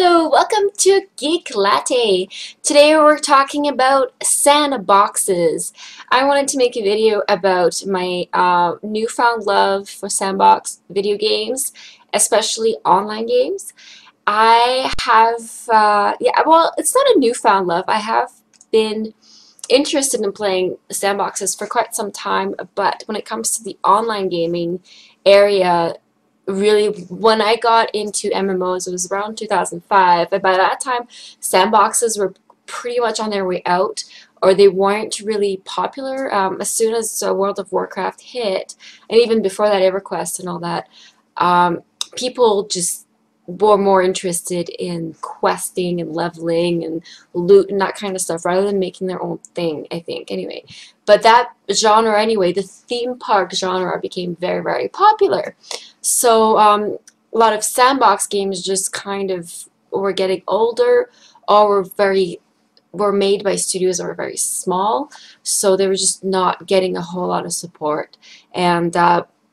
Hello, welcome to Geek Latte. Today we're talking about sandboxes. I wanted to make a video about my newfound love for sandbox video games, especially online games. I have, well, it's not a newfound love. I have been interested in playing sandboxes for quite some time, but when it comes to the online gaming area, really when I got into MMOs, it was around 2005, and by that time sandboxes were pretty much on their way out, or they weren't really popular. As soon as World of Warcraft hit, and even before that EverQuest and all that, people just were more interested in questing and leveling and loot and that kind of stuff rather than making their own thing, I think, anyway. But that genre anyway, the theme park genre, became very, very popular. So a lot of sandbox games just kind of were getting older, or were made by studios that were very small, so they were just not getting a whole lot of support. And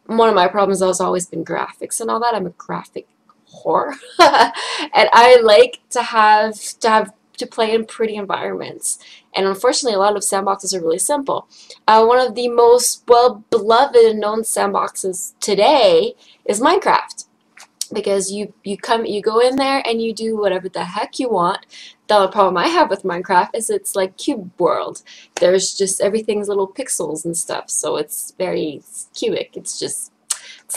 one of my problems has always been graphics and all that. I'm a graphic whore, and I like to play in pretty environments. And unfortunately, a lot of sandboxes are really simple. One of the most well-beloved and known sandboxes today is Minecraft, because you go in there and you do whatever the heck you want. The only problem I have with Minecraft is it's like Cube World. There's just everything's little pixels and stuff, so it's very cubic. It's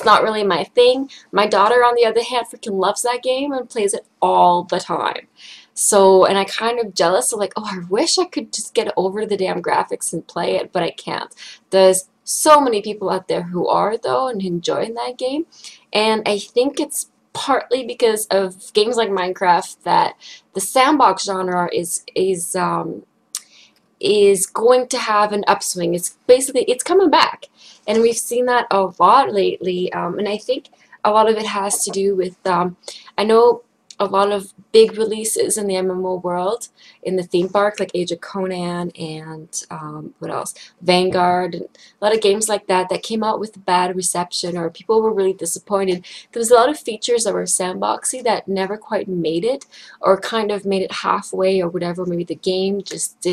not really my thing. My daughter, on the other hand, freaking loves that game and plays it all the time. So, and I kind of jealous of like, oh, I wish I could just get over the damn graphics and play it, but I can't. There's so many people out there who are, though, and enjoying that game. And I think it's partly because of games like Minecraft that the sandbox genre is going to have an upswing. It's coming back, and we've seen that a lot lately. And I think a lot of it has to do with I know a lot of big releases in the MMO world, in the theme park, like Age of Conan and what else? Vanguard, and a lot of games like that that came out with bad reception, or people were really disappointed. There was a lot of features that were sandboxy that never quite made it, or kind of made it halfway or whatever. Maybe the game just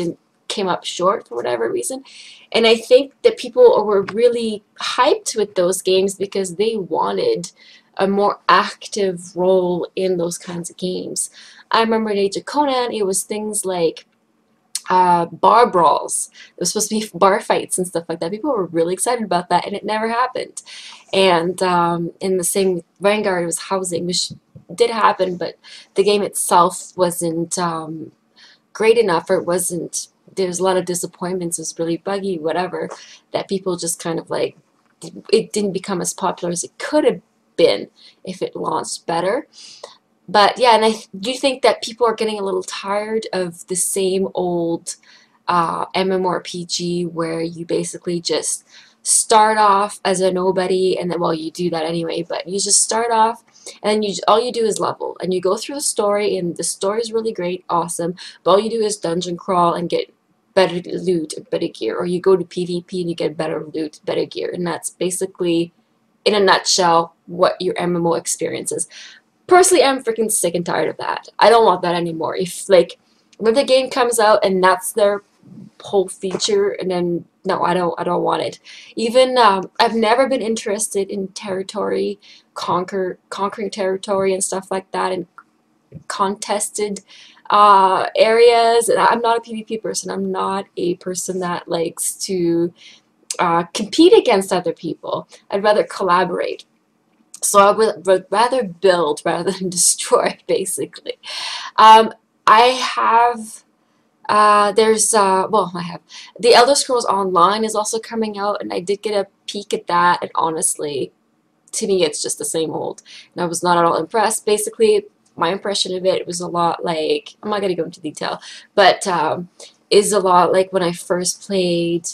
came up short for whatever reason. And I think that people were really hyped with those games because they wanted a more active role in those kinds of games. I remember in Age of Conan, it was things like bar brawls. It was supposed to be bar fights and stuff like that. People were really excited about that, and it never happened. And in the same with Vanguard, it was housing, which did happen, but the game itself wasn't great enough, or it wasn't. There's a lot of disappointments. It was really buggy, whatever, that people just kind of like, it didn't become as popular as it could have been if it launched better. But yeah, and I do think that people are getting a little tired of the same old MMORPG where you basically just start off as a nobody, and then, well, you do that anyway, but you just start off and then all you do is level, and you go through the story, and the story is really great, awesome, but all you do is dungeon crawl and get better loot, better gear, or you go to PvP and you get better loot, better gear, and that's basically, in a nutshell, what your MMO experience is. Personally, I'm freaking sick and tired of that. I don't want that anymore. If, like, when the game comes out and that's their whole feature, and then, no, I don't want it. Even, I've never been interested in territory, conquering territory and stuff like that, and contested areas. And I'm not a PvP person. I'm not a person that likes to compete against other people. I'd rather collaborate. So I would rather build rather than destroy, basically. I have, well, I have, The Elder Scrolls Online is also coming out, and I did get a peek at that, and honestly, to me, it's just the same old, and I was not at all impressed. Basically, my impression of it was a lot like, I'm not going to go into detail, but is a lot like when I first played,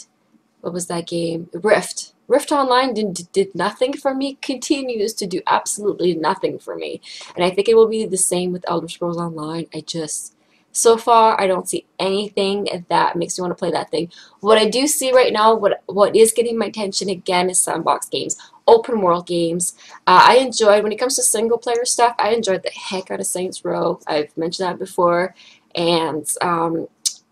what was that game? Rift. Rift Online did nothing for me, continues to do absolutely nothing for me. And I think it will be the same with Elder Scrolls Online. So far, I don't see anything that makes me want to play that thing. What I do see right now, what is getting my attention again, is sandbox games. open world games. I enjoyed, when it comes to single player stuff, I enjoyed the heck out of Saints Row. I've mentioned that before. And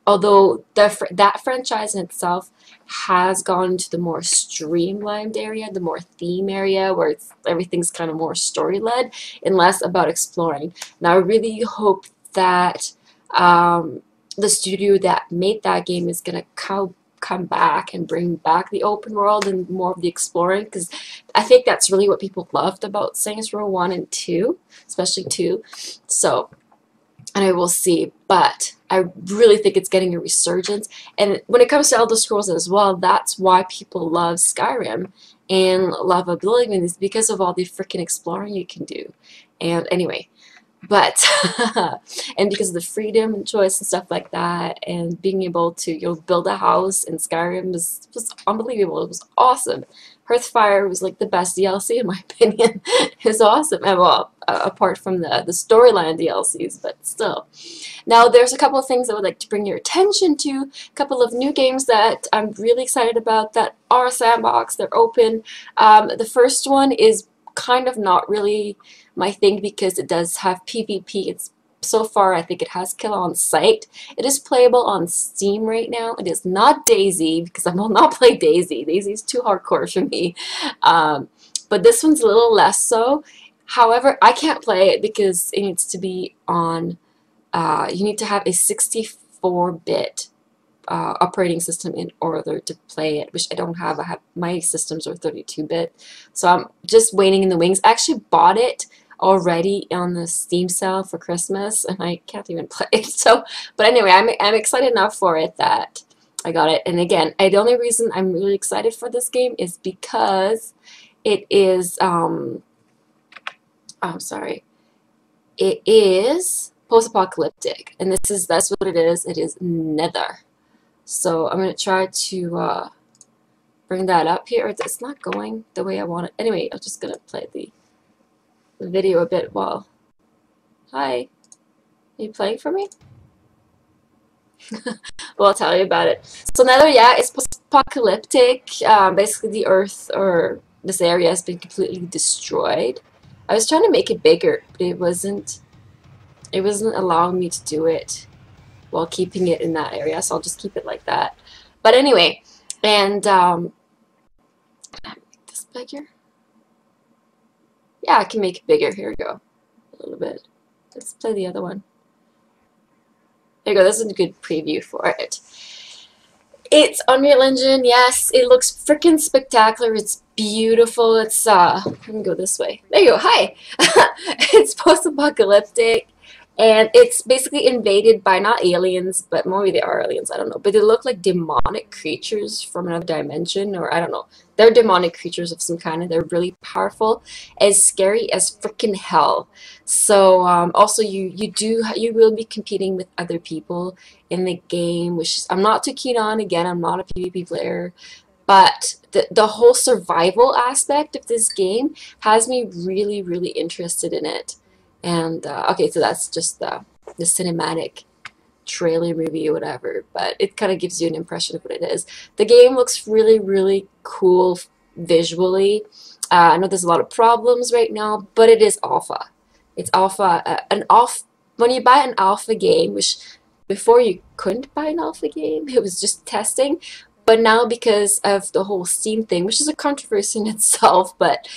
although that franchise in itself has gone into the more streamlined area, the more theme area, where everything's kind of more story-led and less about exploring. Now, I really hope that the studio that made that game is going to come back and bring back the open world and more of the exploring, because I think that's really what people loved about Saints Row 1 and 2, especially 2. So, and I will see, but I really think it's getting a resurgence. And when it comes to Elder Scrolls as well, that's why people love Skyrim and love Oblivion, is because of all the freaking exploring you can do. And anyway, but and because of the freedom and choice and stuff like that, and being able to build a house in Skyrim was unbelievable. It was awesome. Hearthfire was like the best DLC in my opinion. It was awesome. And well, apart from the storyline DLCs, but still. Now there's a couple of things I would like to bring your attention to. A couple of new games that I'm really excited about that are sandbox. They're open. The first one is kind of not really my thing because it does have PvP. It's so far, I think it has kill on sight. It is playable on Steam right now. It is not Daisy because I will not play Daisy. Daisy is too hardcore for me. But this one's a little less so. However, I can't play it because it needs to be on, you need to have a 64-bit operating system in order to play it, which I don't have. My systems are 32-bit, so I'm just waiting in the wings. I actually bought it already on the Steam sale for Christmas, and I can't even play it. So, but anyway, I'm excited enough for it that I got it. And again, the only reason I'm really excited for this game is because it is I'm sorry, it is post-apocalyptic, and that's what it is. It is Nether. So I'm going to try to bring that up here. It's not going the way I want it. Anyway, I'm just going to play the video a bit while... Hi. Are you playing for me? Well, I'll tell you about it. So Nether, yeah, it's post-apocalyptic. Basically, the Earth, or this area, has been completely destroyed. I was trying to make it bigger, but it wasn't allowing me to do it while keeping it in that area, so I'll just keep it like that. But anyway, and can I make this bigger? Yeah, I can make it bigger. Here we go. A little bit. Let's play the other one. There you go. This is a good preview for it. It's Unreal Engine. Yes, it looks freaking spectacular. It's beautiful. It's let me go this way. There you go. Hi. It's post-apocalyptic. And it's basically invaded by not aliens, but maybe they are aliens, I don't know. But they look like demonic creatures from another dimension, or I don't know. They're demonic creatures of some kind, and they're really powerful, as scary as freaking hell. So also you will be competing with other people in the game, which I'm not too keen on. Again, I'm not a PvP player. But the whole survival aspect of this game has me really, really interested in it. And okay, so that's just the cinematic trailer movie or whatever, but it kind of gives you an impression of what it is. The game looks really, really cool visually. I know there's a lot of problems right now, but it is alpha. It's alpha. When you buy an alpha game, which before you couldn't buy an alpha game, it was just testing. But now, because of the whole Steam thing, which is a controversy in itself, but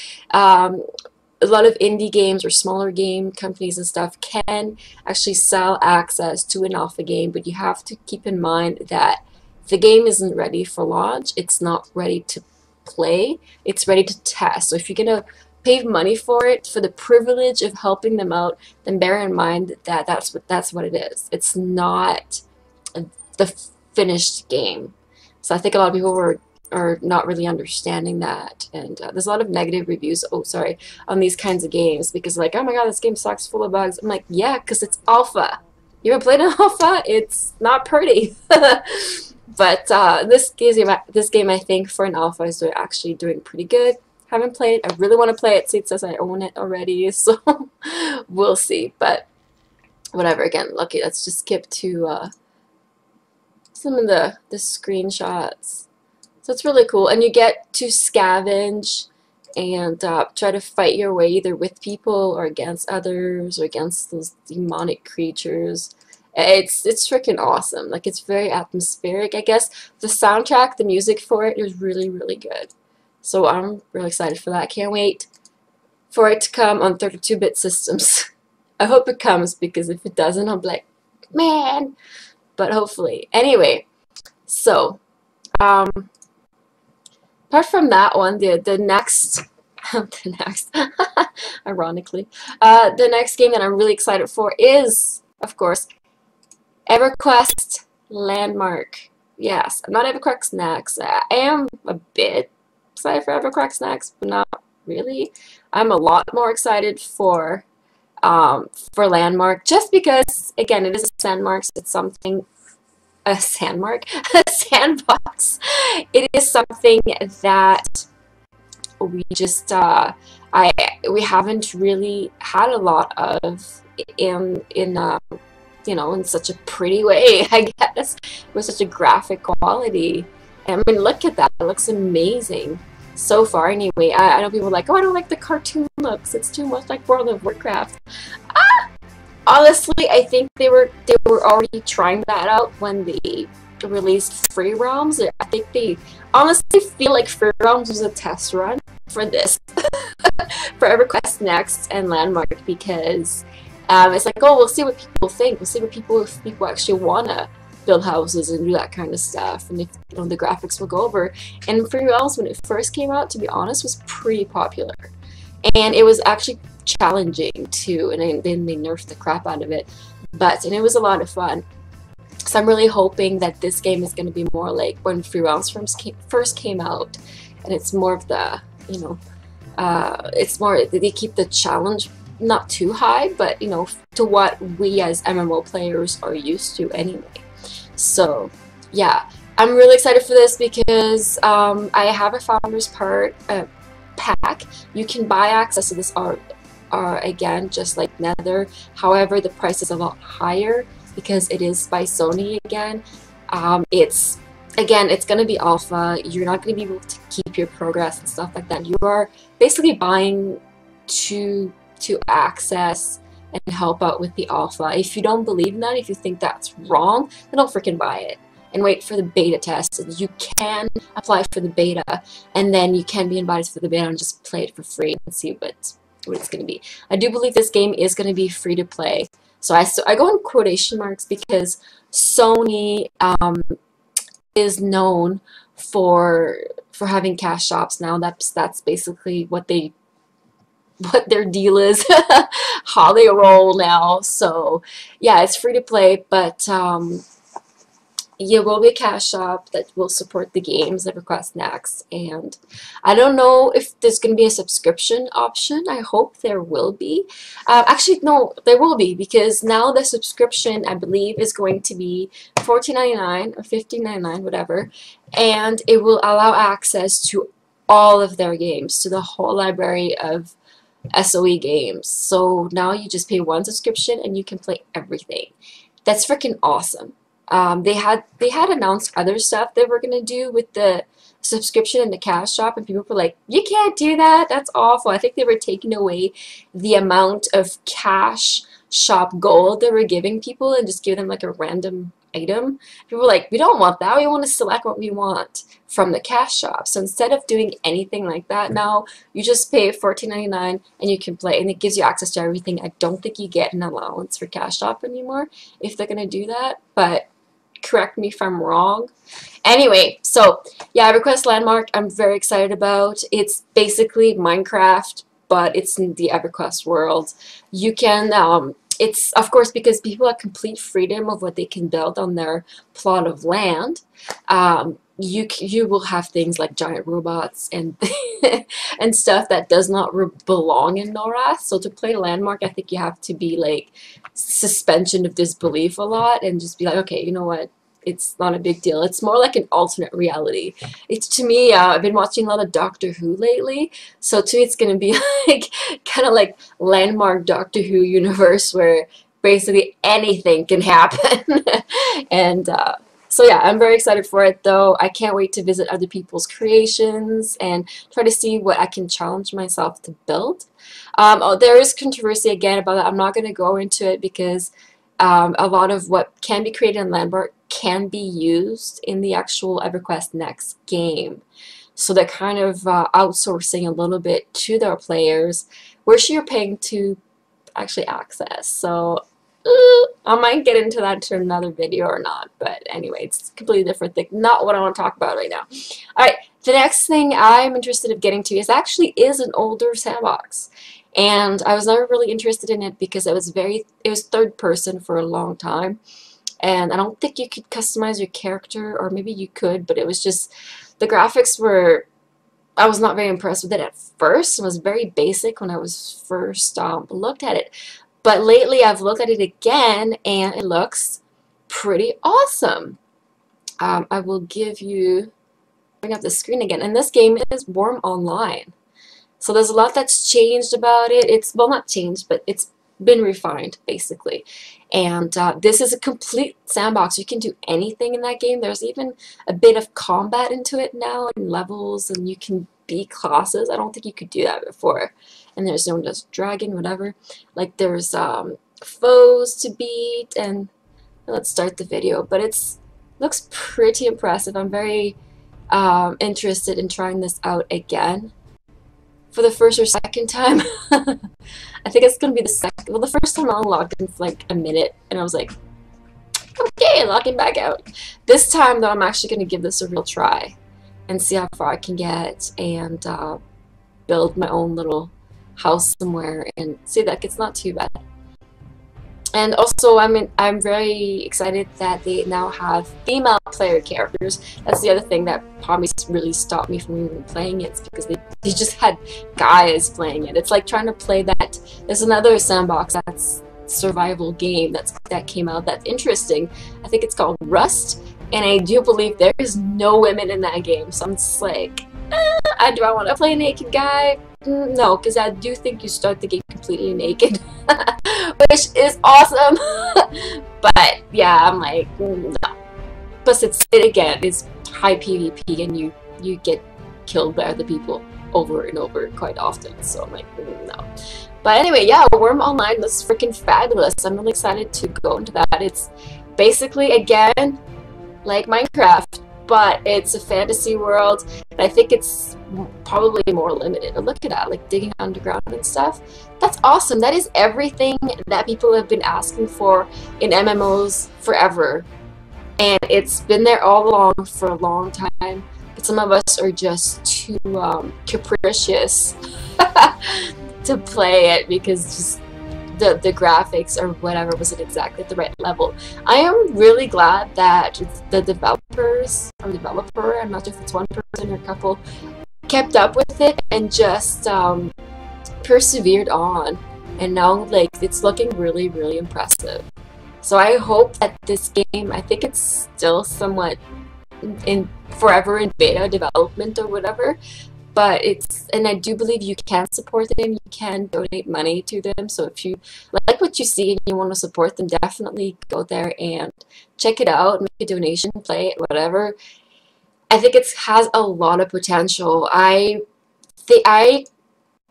a lot of indie games or smaller game companies and stuff can actually sell access to an alpha game, but you have to keep in mind that the game isn't ready for launch. It's not ready to play. It's ready to test. So if you're going to pay money for it, for the privilege of helping them out, then bear in mind that that's what it is. It's not the finished game. So I think a lot of people are not really understanding that, and there's a lot of negative reviews, on these kinds of games, because like, oh my god, this game sucks, full of bugs. I'm like, yeah, because it's alpha. You ever played an alpha? It's not pretty. But this game, I think, for an alpha is actually doing pretty good. Haven't played it. I really want to play it. See, it says I own it already, so we'll see. But whatever. Again, lucky. Let's just skip to some of the screenshots. So it's really cool, and you get to scavenge and try to fight your way either with people or against others or against those demonic creatures. It's freaking awesome. Like, it's very atmospheric. I guess the soundtrack, the music for it is really, really good. So I'm really excited for that. Can't wait for it to come on 32-bit systems. I hope it comes, because if it doesn't, I'll be like, man. But hopefully. Anyway, so apart from that one, the next the next ironically, the next game that I'm really excited for is, of course, EverQuest Landmark. Yes, I'm not EverQuest Next. I am a bit excited for EverQuest Next, but not really. I'm a lot more excited for Landmark, just because, again, it is a sandmark. It's something, a sandmark, a sandbox. It is something that we just we haven't really had a lot of in you know, in such a pretty way, I guess, with such a graphic quality. And I mean, look at that. It looks amazing so far anyway. I know people are like, oh, I don't like the cartoon looks. It's too much like World of Warcraft. Honestly, I think they were already trying that out when they released Free Realms. I think they honestly feel like Free Realms was a test run for this, for EverQuest Next and Landmark, because it's like, oh, we'll see what people think. We'll see what if people actually wanna build houses and do that kind of stuff, and if, you know, the graphics will go over. And Free Realms, when it first came out, to be honest, was pretty popular, and it was actually challenging too. And then they nerfed the crap out of it, and it was a lot of fun. So I'm really hoping that this game is going to be more like when Free Realms first came out, and it's more of the, you know, it's more, they keep the challenge not too high, but, you know, to what we as MMO players are used to anyway. So yeah, I'm really excited for this because I have a Founders pack. You can buy access to this art, again, just like Nether. However, the price is a lot higher because it is by Sony again. It's going to be alpha. You're not going to be able to keep your progress and stuff like that. You are basically buying to access and help out with the alpha. If you don't believe in that, if you think that's wrong, then don't freaking buy it and wait for the beta test. And you can apply for the beta, and then you can be invited for the beta and just play it for free and see what it's going to be. I do believe this game is going to be free to play. So I go in quotation marks because Sony is known for having cash shops now. That's basically what their deal is, how they roll now. So yeah, it's free to play, but it will be a cash shop that will support the games that EverQuest Next. And I don't know if there's going to be a subscription option. I hope there will be. Actually, no, there will be, because now the subscription, I believe, is going to be $14.99 or $15.99, whatever, and it will allow access to all of their games, to the whole library of SOE games. So now you just pay one subscription and you can play everything. That's freaking awesome. They had announced other stuff they were gonna do with the subscription and the cash shop, and people were like, you can't do that, that's awful. I think they were taking away the amount of cash shop gold they were giving people and just give them like a random item. People were like, we don't want that, we want to select what we want from the cash shop. So instead of doing anything like that, now you just pay $14.99 and you can play, and it gives you access to everything. I don't think you get an allowance for cash shop anymore if they're gonna do that, but correct me if I'm wrong. Anyway, so yeah, EverQuest Landmark I'm very excited about. It's basically Minecraft, but it's in the EverQuest world. You can it's, of course, because people have complete freedom of what they can build on their plot of land. You will have things like giant robots and and stuff that does not belong in Norath. So to play Landmark, I think you have to be like suspension of disbelief a lot and just be like, okay, you know what? It's not a big deal. It's more like an alternate reality. It's, to me, I've been watching a lot of Doctor Who lately, so to me it's going to be like kind of like Landmark Doctor Who universe where basically anything can happen. And So yeah, I'm very excited for it though. I can't wait to visit other people's creations and try to see what I can challenge myself to build. Oh, there is controversy again about that. I'm not going to go into it because a lot of what can be created in Landmark can be used in the actual EverQuest Next game. So they're kind of outsourcing a little bit to their players, which you're paying to actually access. So I might get into that to another video or not, but anyway, it's a completely different thing. Not what I want to talk about right now. All right, the next thing I'm interested in getting to is an older sandbox, and I was never really interested in it because it was third person for a long time, and I don't think you could customize your character, or maybe you could, but it was just the graphics were. I was not very impressed with it at first. It was very basic when I was first looked at it. But lately I've looked at it again and it looks pretty awesome. I will bring up the screen again. And this game is Warm Online. So there's a lot that's changed about it. It's, well, not changed, but it's been refined, basically. And this is a complete sandbox. You can do anything in that game. There's even a bit of combat into it now, and levels, and you can be classes. I don't think you could do that before. And there's no just dragon, whatever. Like there's foes to beat, and let's start the video. But it's looks pretty impressive. I'm very interested in trying this out again for the first or second time. I think it's gonna be the second. Well, the first time I logged in for like a minute, and I was like, okay, logging back out. This time, though, I'm actually gonna give this a real try and see how far I can get, and build my own little house somewhere, and see that it's not too bad. And also, I'm very excited that they now have female player characters. That's the other thing that probably really stopped me from even playing it, because they just had guys playing it. It's like trying to play that. There's another sandbox that's survival game that came out that's interesting. I think it's called Rust, and I do believe there is no women in that game. So I'm just like, do I want to play a naked guy? No, because I do think you start the game completely naked, which is awesome. But yeah, I'm like, no. Plus, it's high PvP, and you get killed by other people over and over quite often. So I'm like, no. But anyway, yeah, Worm Online looks freaking fabulous. I'm really excited to go into that. It's basically, again, like Minecraft, but it's a fantasy world, and I think it's probably more limited. And look at that, like digging underground and stuff. That's awesome. That is everything that people have been asking for in MMOs forever, and it's been there all along for a long time. But some of us are just too capricious to play it because just the graphics or whatever wasn't exactly at the right level. I am really glad that the developers or developer, I'm not sure if it's one person or a couple, kept up with it and just persevered on, and now like it's looking really, really impressive. So I hope that this game, I think it's still somewhat forever in beta development or whatever, but and I do believe you can support them, you can donate money to them. So if you like what you see and you want to support them, definitely go there and check it out, make a donation, play it, whatever. I think it has a lot of potential. I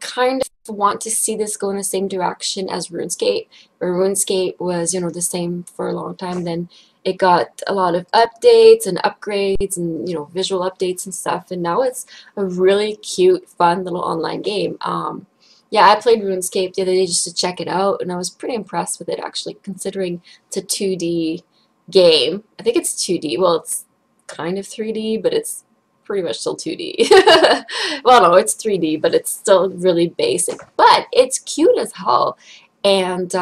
kind of want to see this go in the same direction as RuneScape, where RuneScape was, the same for a long time. Then it got a lot of updates and upgrades and, visual updates and stuff, and now it's a really cute, fun little online game. Yeah, I played RuneScape the other day just to check it out, and I was pretty impressed with it, actually, considering it's a 2D game. I think it's 2D. Well, it's kind of 3D, but it's pretty much still 2D. Well, no, it's 3D, but it's still really basic. But it's cute as hell, and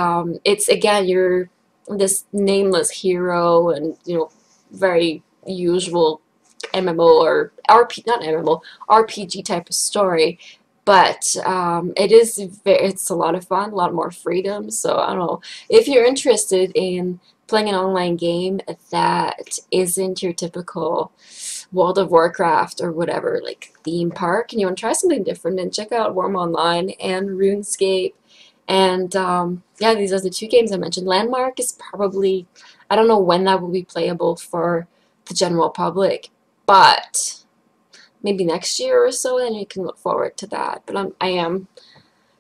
it's, again, you're this nameless hero, and very usual MMO or not MMO, RPG type of story, but it's a lot of fun, a lot more freedom. So I don't know if you're interested in playing an online game that isn't your typical World of Warcraft or whatever, like theme park, and you want to try something different, and check out Worm Online and RuneScape. And yeah, these are the two games I mentioned. Landmark is probably, I don't know when that will be playable for the general public. But maybe next year or so, then you can look forward to that. But I am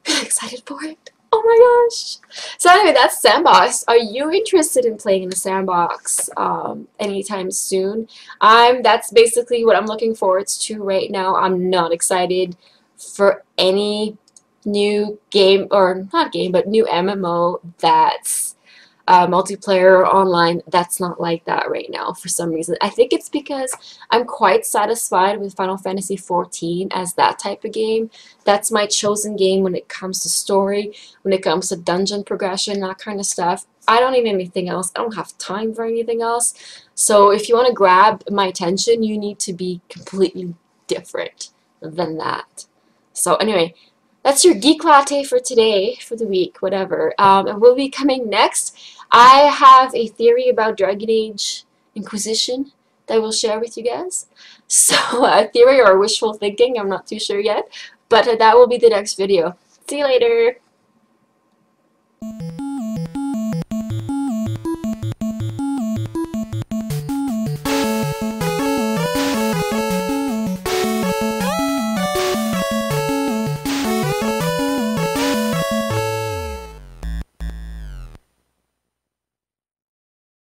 really excited for it. Oh my gosh. So anyway, that's Sandbox. Are you interested in playing in the Sandbox anytime soon? That's basically what I'm looking forward to right now. I'm not excited for any new game, or not game, but new MMO that's multiplayer or online. That's not like that right now for some reason. I think it's because I'm quite satisfied with Final Fantasy XIV as that type of game. That's my chosen game when it comes to story, when it comes to dungeon progression, that kind of stuff. I don't need anything else. I don't have time for anything else. So if you want to grab my attention, you need to be completely different than that. So anyway, that's your Geek Latte for today, for the week, whatever. And we'll be coming next. I have a theory about Dragon Age Inquisition that I will share with you guys. So, a theory or wishful thinking, I'm not too sure yet. But that will be the next video. See you later!